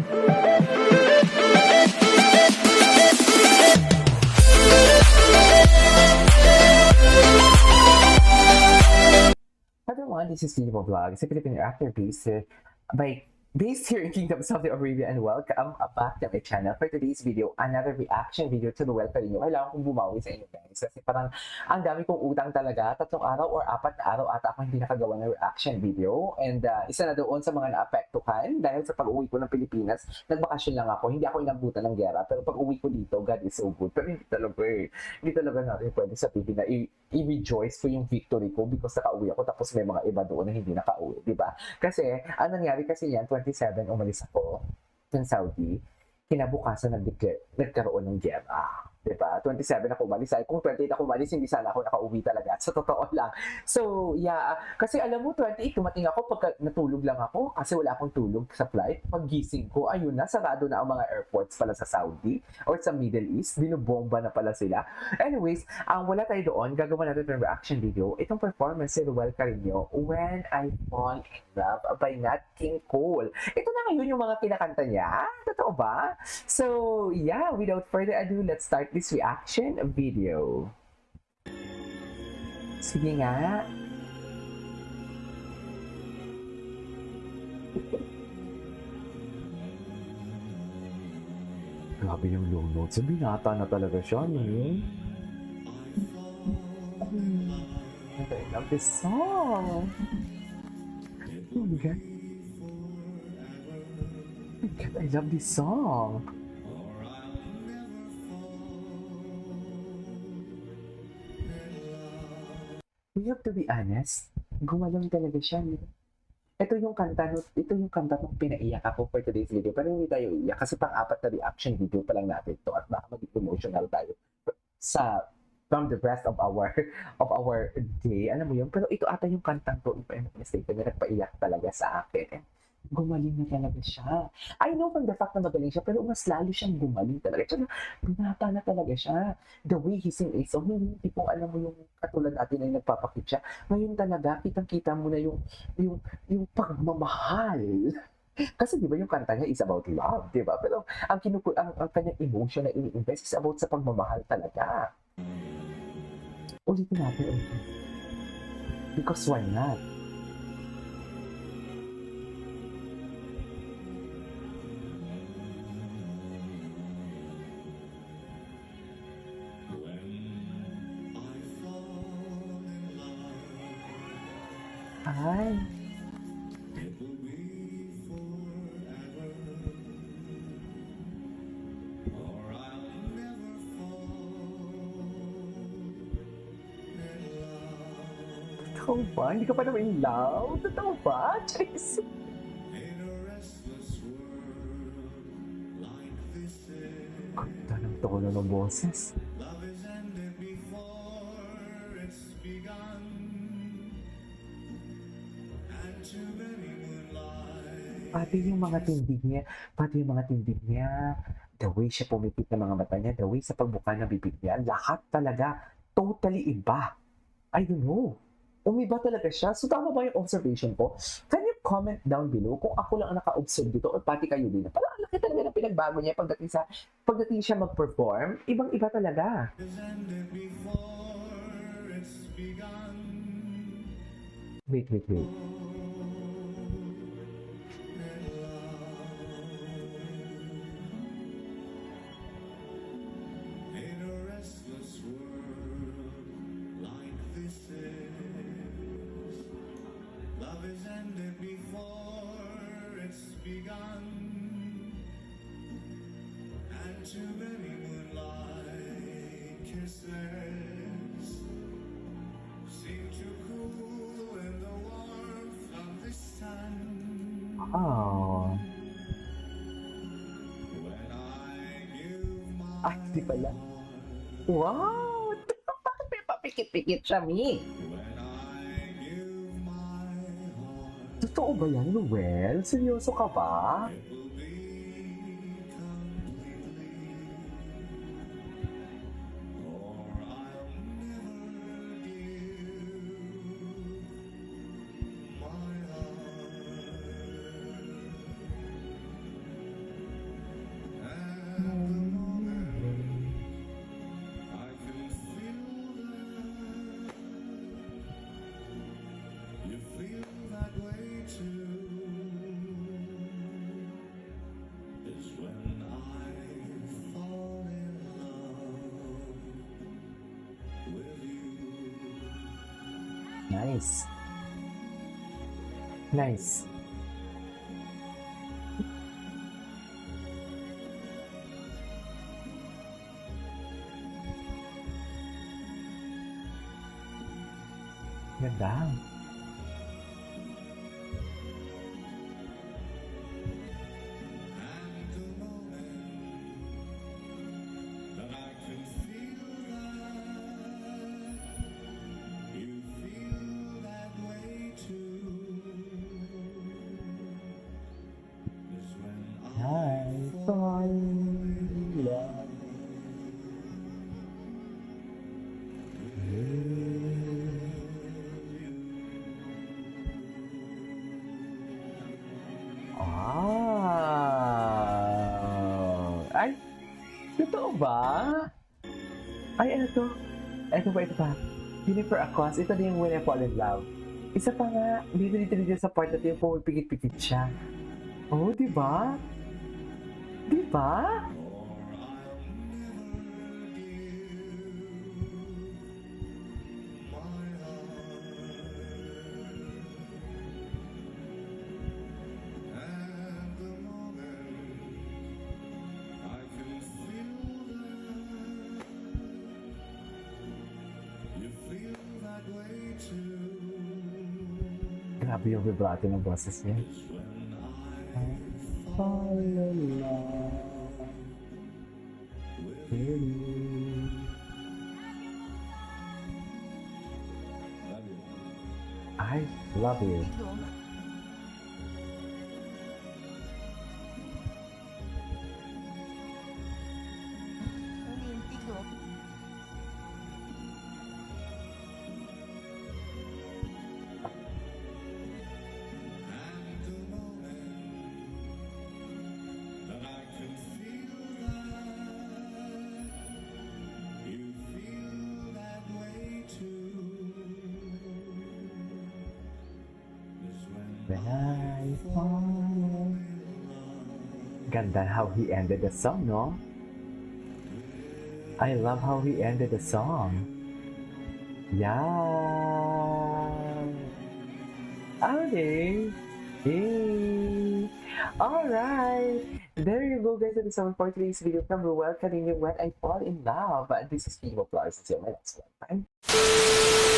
Everyone, this is Livo Vlog, sa Filipino actor based here in Kingdom of Saudi Arabia, and welcome back to my channel. For today's video, another reaction video to the welcome niyo. Kailangan kong bumawi sa inyo guys kasi parang ang dami kong utang talaga. 3 araw or 4 na araw ata ako hindi nakagawa ng reaction video, and isa na doon sa mga naapektuhan dahil sa pag-uwi ko ng Pilipinas. Nagbakasyon lang ako, hindi ako inabutan ng gera, pero pag-uwi ko dito, God is so good. Pero hindi talaga natin pwede sabihin na i-rejoice ko yung victory ko because nakauwi ako tapos may mga iba doon na hindi nakauwi, di ba? Kasi ang nangyari kasi yan, 27 umalis ako ng Saudi, kinabukasan nagkaroon ng gera. Diba? 27 ako umalis. Ay, kung 28 ako umalis, hindi sana ako nakauwi talaga. Sa totoo lang. So, yeah. Kasi alam mo, 28, tumating ako pagka natulog lang ako kasi wala akong tulog sa flight. Pag gising ko, ayun na, sarado na ang mga airports pala sa Saudi or sa Middle East. Binubomba na pala sila. Anyways, wala tayo doon. Gagawa natin ng reaction video. Itong performance si Ruel Carino, When I Fall in Love by Nat King Cole. Ito na ngayon yung mga kinakanta niya. Totoo ba? So, yeah, without further ado, let's start this reaction video. Sige nga. Grabe yung low notes. Binata na talaga siya, no? I love this song. Oh my God. Oh my God, I love this song. We have to be honest, gumalang talaga siya. Ito yung kanta nung pinaiyak ako for today's video. Pero hindi tayo iyak kasi pang-4 na reaction video pa lang natin to at baka maging emotional tayo from the rest of our day. Alam mo yun? Pero ito ata yung kantang to, if I'm not mistaken, na nagpaiyak talaga sa akin. Gumaling na talaga siya. I know from the fact na magaling siya, pero mas lalo siyang gumaling talaga. Tsaka, binata na talaga siya. The way he sing a song, hindi po alam mo yung katulad natin na nagpapakit siya. Ngayon talaga, kitang-kita mo na yung pagmamahal. Kasi di ba yung kanta niya is about love, di ba? Pero ang kanyang emotion na ini-invest is about sa pagmamahal talaga. Ulitin natin. Because why not? Ay. Totoo ba? Hindi ka pa naman in love? Totoo ba? Charis. Ganda ng tono ng boses. Pati yung mga tindig niya, the way siya pumipit ng mga mata niya, the way sa pagbuka ng bibig niya, lahat talaga totally iba. I don't know. Umiba talaga siya. So tama ba yung observation ko? Can you comment down below kung ako lang ang naka-observe dito or pati kayo din? Parang ang laki talaga ng pinagbago niya pagdating siya mag-perform. Ibang-iba talaga. Wait. Too many moonlight kisses seem to cool in the warmth of the sun. Oh. When I knew my Ay, di pala. Wow! Bakit may papikit-pikit siya, Mi? when I knew my heart, Totoo ba yan, Noel? Seryoso ka ba? it will be completely, or I'll never give my heart. Nice. Nice. Ganda. And the moment that I can feel that you feel that way too is when I fall in love. Wow! Ay, totoo ba? Ay, ano to? Ito pa. Jennifer Acosta, ito din yung When I Fall in Love. Isa pa nga, dito sa part na ito yung pumipikit-pikit siya. Oh, di ba? Di ba? and the moment I can feel that you feel that way too Grabe yung vibrato ng boses niya. is when I Fall in love with you. love you. I love you. And the moment that I can feel that you feel that way too is when When I fall. Ganda how he ended the song, no? I love how he ended the song. Yeah. Okay. Hey. Alright. There you go, guys. That is all for today's video from Ruel Carino, When I Fall in Love. And this is Vivo Plus. See you in my next one. Bye.